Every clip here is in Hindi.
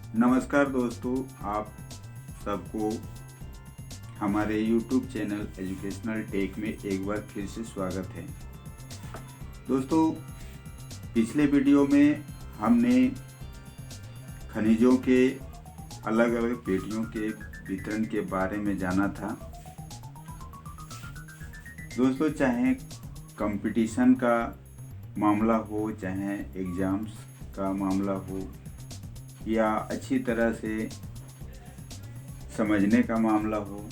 नमस्कार दोस्तों, आप सबको हमारे YouTube चैनल एजुकेशनल टेक में एक बार फिर से स्वागत है। दोस्तों, पिछले वीडियो में हमने खनिजों के अलग अलग पेटियों के वितरण के बारे में जाना था। दोस्तों, चाहे कंपटीशन का मामला हो, चाहे एग्ज़ाम्स का मामला हो, या अच्छी तरह से समझने का मामला हो,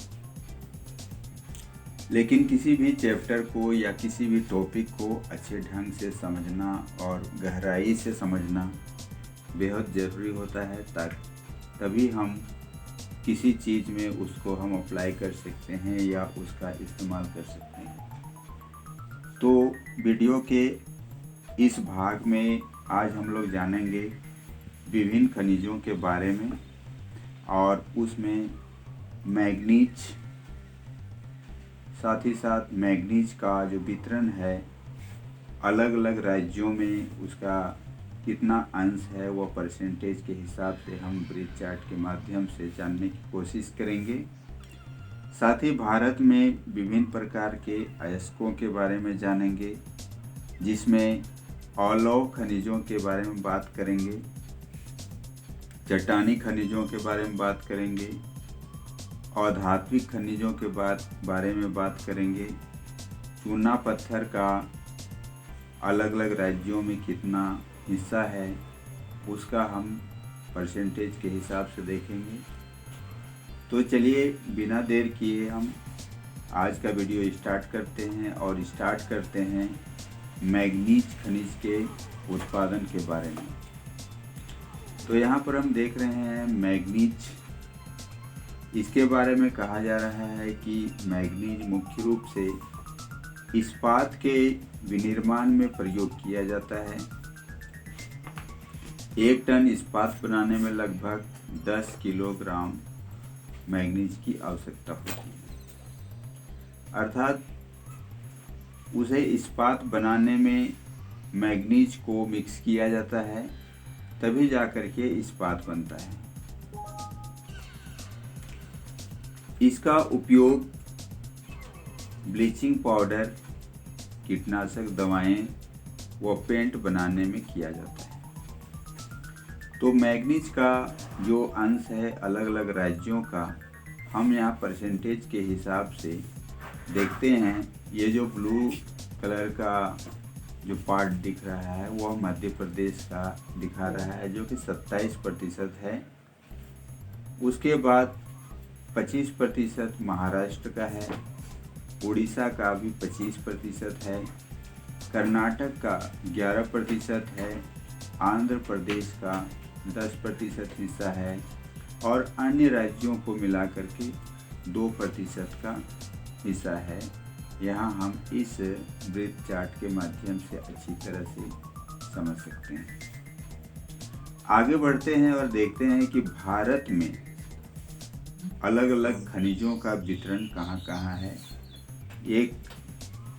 लेकिन किसी भी चैप्टर को या किसी भी टॉपिक को अच्छे ढंग से समझना और गहराई से समझना बेहद ज़रूरी होता है, तभी हम किसी चीज़ में उसको हम अप्लाई कर सकते हैं या उसका इस्तेमाल कर सकते हैं। तो वीडियो के इस भाग में आज हम लोग जानेंगे विभिन्न खनिजों के बारे में, और उसमें मैग्नीज, साथ ही साथ मैग्नीज का जो वितरण है अलग अलग राज्यों में उसका कितना अंश है, वह परसेंटेज के हिसाब से हम ब्रीथ चार्ट के माध्यम से जानने की कोशिश करेंगे। साथ ही भारत में विभिन्न प्रकार के अयस्कों के बारे में जानेंगे, जिसमें अवलौह खनिजों के बारे में बात करेंगे, चट्टानी खनिजों के बारे में बात करेंगे, अधात्विक खनिजों के बारे में बात करेंगे, चूना पत्थर का अलग अलग राज्यों में कितना हिस्सा है उसका हम परसेंटेज के हिसाब से देखेंगे। तो चलिए बिना देर किए हम आज का वीडियो स्टार्ट करते हैं, और स्टार्ट करते हैं मैग्नीज खनिज के उत्पादन के बारे में। तो यहाँ पर हम देख रहे हैं मैग्नीज। इसके बारे में कहा जा रहा है कि मैग्नीज मुख्य रूप से इस्पात के विनिर्माण में प्रयोग किया जाता है। 1 टन इस्पात बनाने में लगभग 10 किलोग्राम मैग्नीज की आवश्यकता होती है। अर्थात उसे इस्पात बनाने में मैग्नीज को मिक्स किया जाता है, तभी जाकर के इस्पात बनता है। इसका उपयोग ब्लीचिंग पाउडर, कीटनाशक दवाएं व पेंट बनाने में किया जाता है। तो मैग्नीज का जो अंश है अलग अलग राज्यों का, हम यहाँ परसेंटेज के हिसाब से देखते हैं। ये जो ब्लू कलर का जो पार्ट दिख रहा है वह मध्य प्रदेश का दिखा रहा है, जो कि 27% है। उसके बाद 25% महाराष्ट्र का है, उड़ीसा का भी 25% है, कर्नाटक का 11% है, आंध्र प्रदेश का 10% हिस्सा है, और अन्य राज्यों को मिलाकर के 2% का हिस्सा है। यहाँ हम इस ब्रीथ चार्ट के माध्यम से अच्छी तरह से समझ सकते हैं। आगे बढ़ते हैं और देखते हैं कि भारत में अलग अलग खनिजों का वितरण कहाँ कहाँ है। एक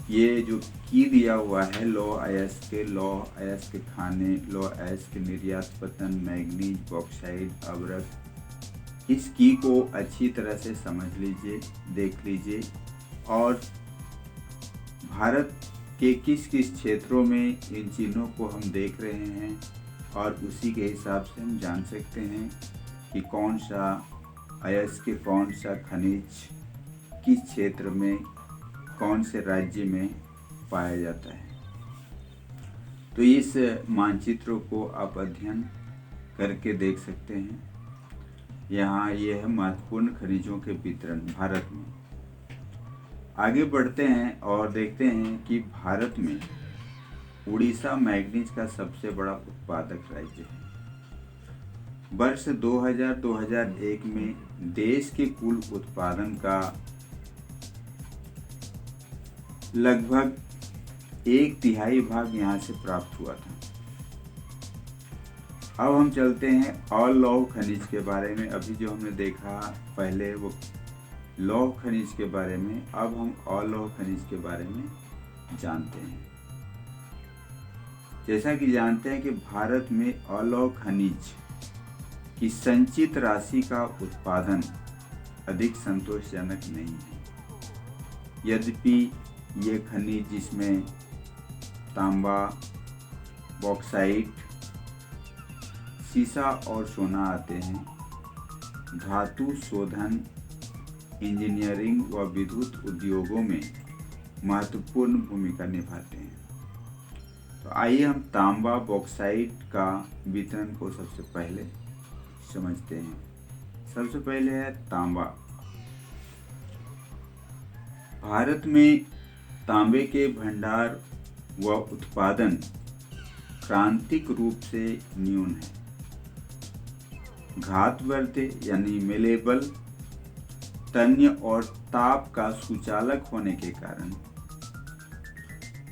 ये जो की दिया हुआ है, लौह अयस्क खाने, लौह अयस्क निर्यात पतन, मैग्नीज, बॉक्साइट, अभ्रक, इस की को अच्छी तरह से समझ लीजिए, देख लीजिए, और भारत के किस किस क्षेत्रों में इन चीज़ों को हम देख रहे हैं, और उसी के हिसाब से हम जान सकते हैं कि कौन सा अयस्क, कौन सा खनिज किस क्षेत्र में, कौन से राज्य में पाया जाता है। तो इस मानचित्र को आप अध्ययन करके देख सकते हैं। यहाँ ये है महत्वपूर्ण खनिजों के वितरण भारत में। आगे बढ़ते हैं और देखते हैं कि भारत में उड़ीसा मैग्नीज का सबसे बड़ा उत्पादक राज्य है। वर्ष 2000-2001 में देश के कुल उत्पादन का लगभग 1/3 भाग यहाँ से प्राप्त हुआ था। अब हम चलते हैं अवलौह खनिज के बारे में। अभी जो हमने देखा पहले वो लौह खनिज के बारे में, अब हम अवलौह खनिज के बारे में जानते हैं। जैसा कि जानते हैं कि भारत में अवलौह खनिज कि संचित राशि का उत्पादन अधिक संतोषजनक नहीं है। यद्यपि ये खनिज जिसमें तांबा, बॉक्साइट, सीसा और सोना आते हैं, धातु शोधन, इंजीनियरिंग व विद्युत उद्योगों में महत्वपूर्ण भूमिका निभाते हैं। तो आइए हम तांबा बॉक्साइट का वितरण को सबसे पहले समझते हैं। सबसे पहले है तांबा। भारत में तांबे के भंडार व उत्पादन क्रांतिक रूप से न्यून है। घातवर्ध्य यानी मेलेबल, तन्य और ताप का सुचालक होने के कारण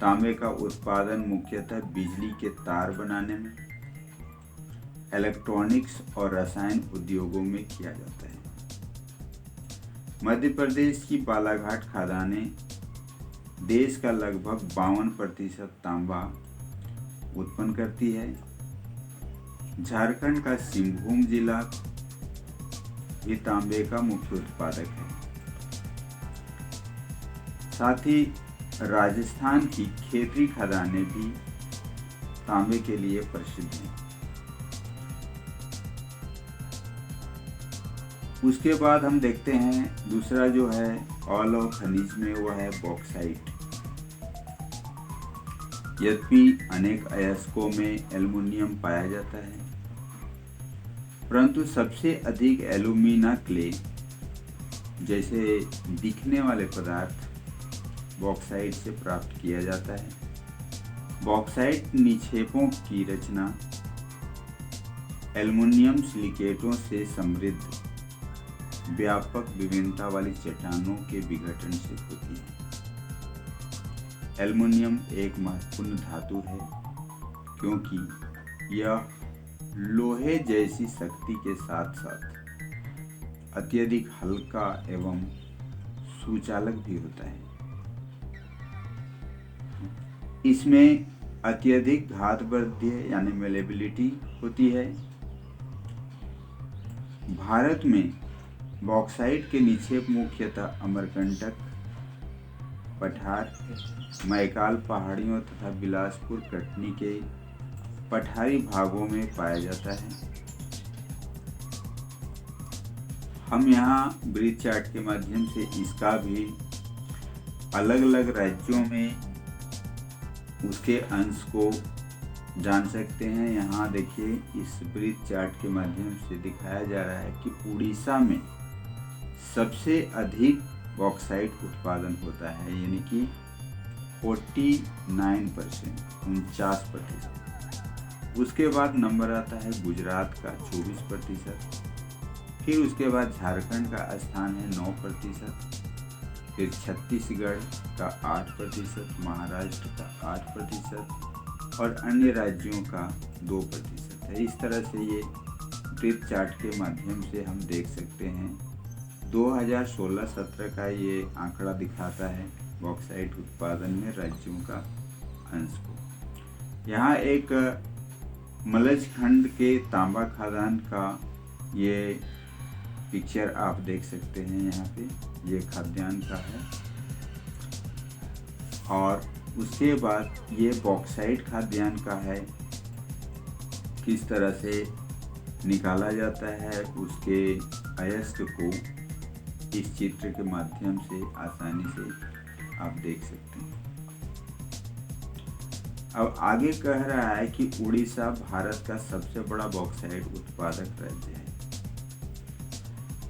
तांबे का उत्पादन मुख्यतः बिजली के तार बनाने में, इलेक्ट्रॉनिक्स और रसायन उद्योगों में किया जाता है। मध्य प्रदेश की बालाघाट खदानें देश का लगभग 52% तांबा उत्पन्न करती है। झारखंड का सिंहभूम जिला भी तांबे का मुख्य उत्पादक है। साथ ही राजस्थान की खेतरी खदानें भी तांबे के लिए प्रसिद्ध हैं। उसके बाद हम देखते हैं दूसरा जो है औलव खनिज में, वह है बॉक्साइट। यद्यपि अनेक अयस्कों में एल्युमिनियम पाया जाता है, परंतु सबसे अधिक एल्यूमिना क्ले जैसे दिखने वाले पदार्थ बॉक्साइट से प्राप्त किया जाता है। बॉक्साइट निक्षेपों की रचना एल्युमिनियम सिलिकेटों से समृद्ध व्यापक विभिन्नता वाली चट्टानों के विघटन से होती है। एल्युमिनियम एक महत्वपूर्ण धातु है क्योंकि यह लोहे जैसी शक्ति के साथ साथ अत्यधिक हल्का एवं सुचालक भी होता है। इसमें अत्यधिक घातवर्ध्य यानी मेलेबिलिटी होती है। भारत में बॉक्साइट के निक्षेप मुख्यतः अमरकंटक, पठार, मैकाल पहाड़ियों तथा बिलासपुर कटनी के पठारी भागों में पाया जाता है। हम यहाँ ब्रिज चार्ट के माध्यम से इसका भी अलग अलग राज्यों में उसके अंश को जान सकते हैं। यहाँ देखिए इस ब्रिज चार्ट के माध्यम से दिखाया जा रहा है कि उड़ीसा में सबसे अधिक बॉक्साइट उत्पादन होता है, यानी कि 49%, 49%। उसके बाद नंबर आता है गुजरात का 24%, फिर उसके बाद झारखंड का स्थान है 9%, फिर छत्तीसगढ़ का 8%, महाराष्ट्र का 8% और अन्य राज्यों का 2% है। इस तरह से ये ब्रिज चार्ट के माध्यम से हम देख सकते हैं। 2016-17 का ये आंकड़ा दिखाता है बॉक्साइट उत्पादन में राज्यों का अंश को। यहाँ एक मलज खंड के तांबा खदान का ये पिक्चर आप देख सकते हैं। यहाँ पे ये खाद्यान्न का है और उसके बाद ये बॉक्साइट खाद्यान्न का है। किस तरह से निकाला जाता है उसके अयस्क को इस चित्र के माध्यम से आसानी से आप देख सकते हैं। अब आगे कह रहा है कि उड़ीसा भारत का सबसे बड़ा बॉक्साइट उत्पादक राज्य है।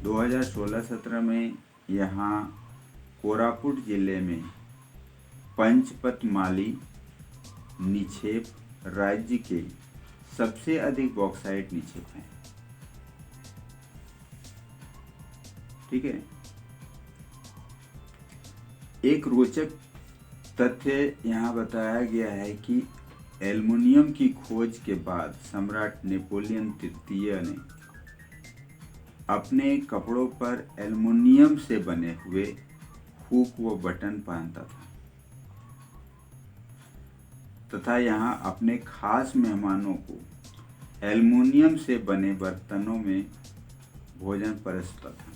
2016-17 में यहाँ कोरापुट जिले में पंचपतमाली निक्षेप राज्य के सबसे अधिक बॉक्साइट निक्षेप हैं। ठीक है। एक रोचक तथ्य यहाँ बताया गया है कि एल्युमिनियम की खोज के बाद सम्राट नेपोलियन तृतीय ने अपने कपड़ों पर एल्युमिनियम से बने हुए हुक व बटन पहनता था तथा यहाँ अपने खास मेहमानों को एल्युमिनियम से बने बर्तनों में भोजन परसता था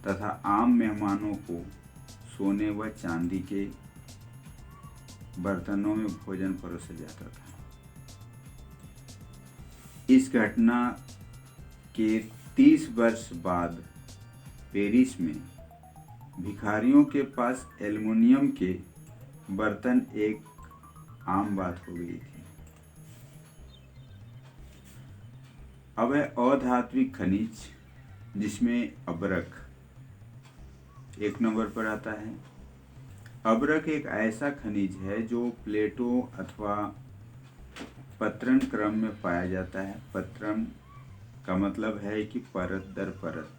तथा आम मेहमानों को सोने व चांदी के बर्तनों में भोजन परोसा जाता था। इस घटना के 30 वर्ष बाद पेरिस में भिखारियों के पास एल्युमिनियम के बर्तन एक आम बात हो गई थी। अब है अधात्विक खनिज, जिसमें अबरक 1 नंबर पर आता है। अबरक एक ऐसा खनिज है जो प्लेटों अथवा पत्रन क्रम में पाया जाता है। पत्रन का मतलब है कि परत दर परत।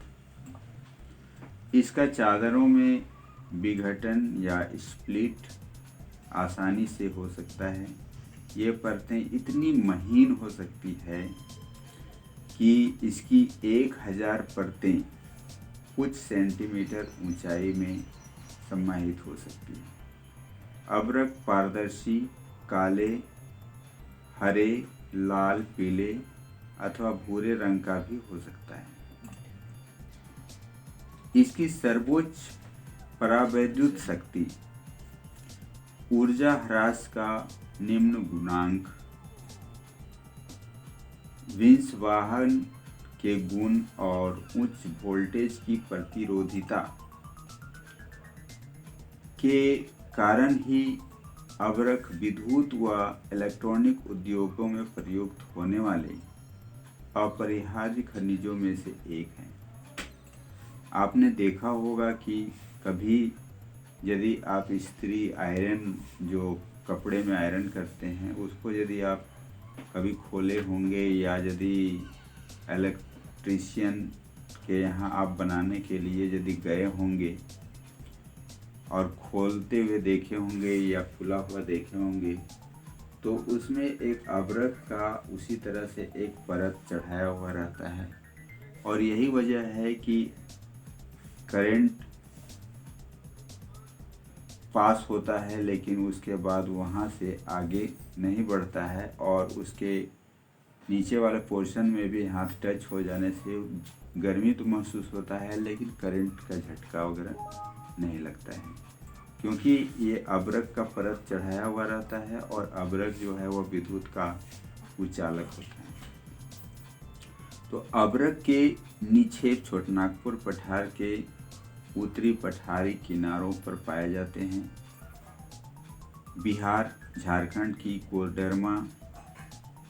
इसका चादरों में विघटन या स्प्लिट आसानी से हो सकता है। ये परतें इतनी महीन हो सकती है कि इसकी 1000 परतें कुछ सेंटीमीटर ऊंचाई में समाहित हो सकती है। अबरक पारदर्शी, काले, हरे, लाल, पीले अथवा भूरे रंग का भी हो सकता है। इसकी सर्वोच्च परावैद्युत शक्ति, ऊर्जा ह्रास का निम्न गुणांक, विंसवाहन के गुण और उच्च वोल्टेज की प्रतिरोधिता के कारण ही अबरक विद्युत व इलेक्ट्रॉनिक उद्योगों में प्रयुक्त होने वाले अपरिहार्य खनिजों में से एक है। आपने देखा होगा कि कभी यदि आप इस्त्री आयरन, जो कपड़े में आयरन करते हैं, उसको यदि आप कभी खोले होंगे या यदि इलेक्ट्रीशियन के यहाँ आप बनाने के लिए यदि गए होंगे और खोलते हुए देखे होंगे या खुला हुआ देखे होंगे, तो उसमें एक अबरक का उसी तरह से एक परत चढ़ाया हुआ रहता है। और यही वजह है कि करंट पास होता है लेकिन उसके बाद वहाँ से आगे नहीं बढ़ता है और उसके नीचे वाले पोर्शन में भी हाथ टच हो जाने से गर्मी तो महसूस होता है लेकिन करंट का झटका वगैरह नहीं लगता है, क्योंकि ये अबरक का परत चढ़ाया हुआ रहता है और अबरक जो है वो विद्युत का उचालक होता है। तो अबरक के निक्षेप छोटनागपुर पठार के उत्तरी पठारी किनारों पर पाए जाते हैं। बिहार, झारखंड की कोडरमा,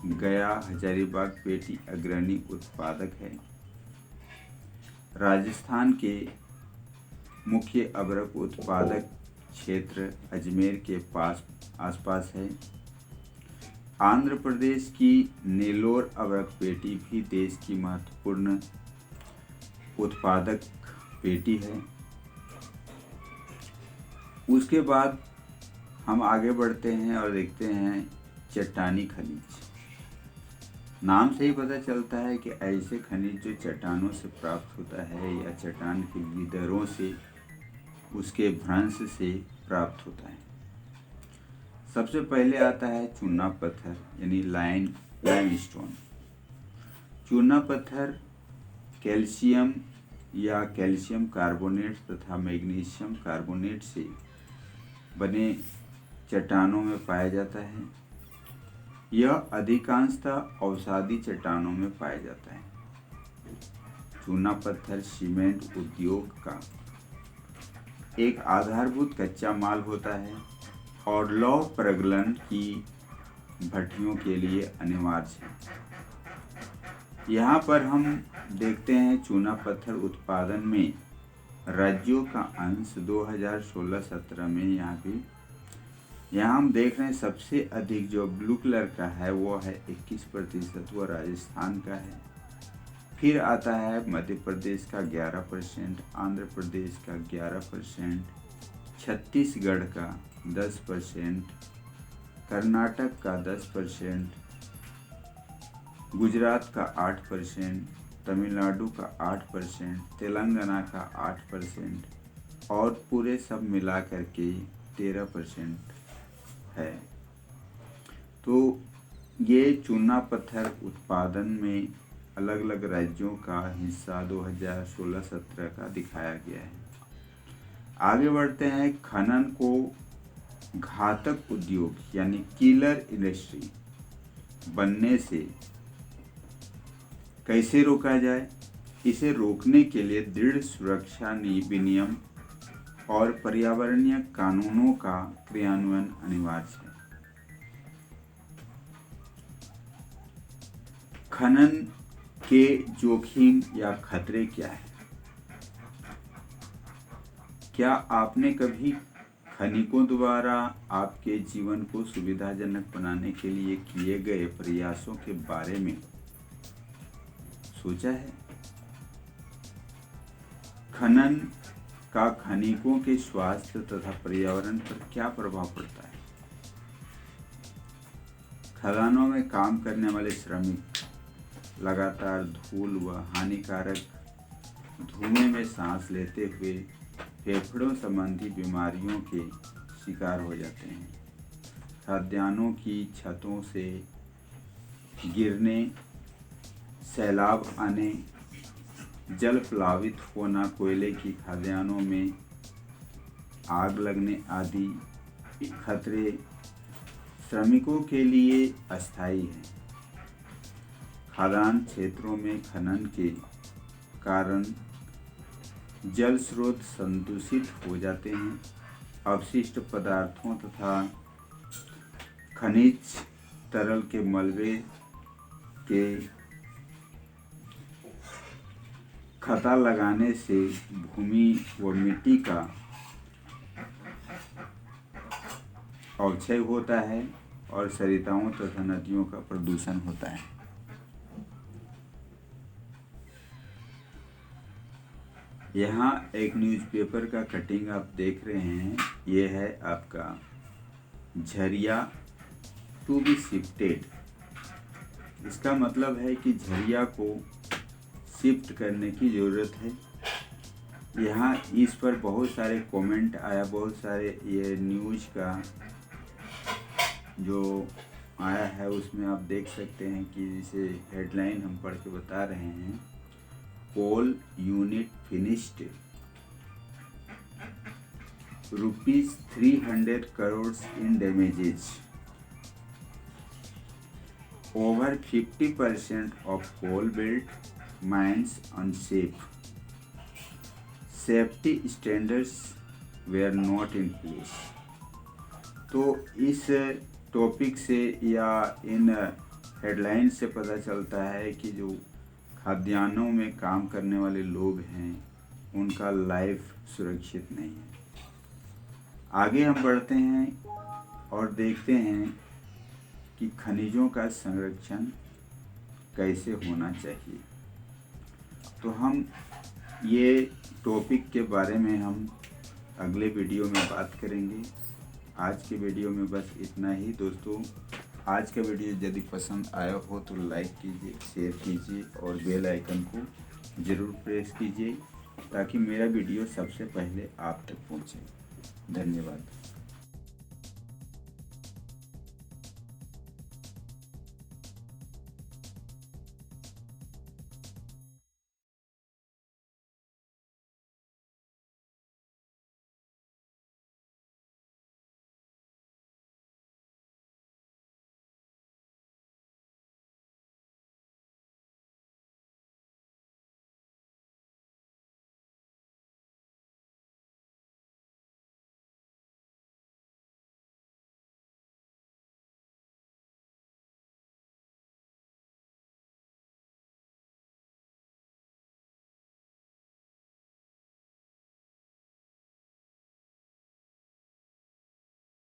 गया, हजारीबाग पेटी अग्रणी उत्पादक है। राजस्थान के मुख्य अबरक उत्पादक क्षेत्र अजमेर के आसपास है। आंध्र प्रदेश की नेल्लोर अबरक पेटी भी देश की महत्वपूर्ण उत्पादक पेटी है। उसके बाद हम आगे बढ़ते हैं और देखते हैं चट्टानी खनिज। नाम से ही पता चलता है कि ऐसे खनिज जो चट्टानों से प्राप्त होता है या चट्टान के विदरों से, उसके भ्रंश से प्राप्त होता है। सबसे पहले आता है चूना पत्थर यानी लाइमस्टोन। चूना पत्थर कैल्शियम या कैल्शियम कार्बोनेट तथा मैग्नीशियम कार्बोनेट से बने चट्टानों में पाया जाता है। यह अधिकांशतः अवसादी चट्टानों में पाया जाता है। चूना पत्थर सीमेंट उद्योग का एक आधारभूत कच्चा माल होता है और लौह प्रगलन की भट्टियों के लिए अनिवार्य है। यहाँ पर हम देखते हैं चूना पत्थर उत्पादन में राज्यों का अंश 2016-17 में यहाँ हम देख रहे हैं सबसे अधिक जो ब्लू कलर का है वो है 21%, वो राजस्थान का है। फिर आता है मध्य प्रदेश का 11%, आंध्र प्रदेश का 11%, छत्तीसगढ़ का 10%, कर्नाटक का 10%, गुजरात का 8%, तमिलनाडु का 8%, तेलंगाना का 8% और पूरे सब मिला करके 13% है। तो ये चूना पत्थर उत्पादन में अलग अलग राज्यों का हिस्सा 2016-17 का दिखाया गया है। आगे बढ़ते हैं। खनन को घातक उद्योग यानी किलर इंडस्ट्री बनने से कैसे रोका जाए? इसे रोकने के लिए दृढ़ सुरक्षा विनियम और पर्यावरणीय कानूनों का क्रियान्वयन अनिवार्य है। खनन के जोखिम या खतरे क्या है? क्या आपने कभी खनिकों द्वारा आपके जीवन को सुविधाजनक बनाने के लिए किए गए प्रयासों के बारे में सोचा है? खनन का खनिकों के स्वास्थ्य तथा पर्यावरण पर क्या प्रभाव पड़ता है? खदानों में काम करने वाले श्रमिक लगातार धूल व हानिकारक धुएं में सांस लेते हुए फेफड़ों संबंधी बीमारियों के शिकार हो जाते हैं। खाद्यान्नों की छतों से गिरने, सैलाब आने, जल प्लावित होना, कोयले की खाद्यान्नों में आग लगने आदि खतरे श्रमिकों के लिए अस्थायी हैं। खदान क्षेत्रों में खनन के कारण जल स्रोत संदूषित हो जाते हैं। अवशिष्ट पदार्थों तथा खनिज तरल के मलबे के खता लगाने से भूमि व मिट्टी का अवक्षय होता है और सरिताओं तथा नदियों का प्रदूषण होता है। यहाँ एक न्यूज़पेपर का कटिंग आप देख रहे हैं। ये है आपका झरिया टू बी शिफ्टेड। इसका मतलब है कि झरिया को शिफ्ट करने की ज़रूरत है। यहाँ इस पर बहुत सारे कमेंट आया, बहुत सारे ये न्यूज़ का जो आया है उसमें आप देख सकते हैं कि इसे हेडलाइन हम पढ़ के बता रहे हैं। कोल unit finished ₹300 crores in damages. Over 50% of coal belt mines unsafe. Safety standards were not in place. तो इस टॉपिक से या इन हेडलाइन से पता चलता है कि जो खाद्यान्नों में काम करने वाले लोग हैं उनका लाइफ सुरक्षित नहीं है। आगे हम बढ़ते हैं और देखते हैं कि खनिजों का संरक्षण कैसे होना चाहिए। तो हम ये टॉपिक के बारे में हम अगले वीडियो में बात करेंगे। आज के वीडियो में बस इतना ही दोस्तों। आज का वीडियो यदि पसंद आया हो तो लाइक कीजिए, शेयर कीजिए और बेल आइकन को ज़रूर प्रेस कीजिए ताकि मेरा वीडियो सबसे पहले आप तक पहुंचे। धन्यवाद।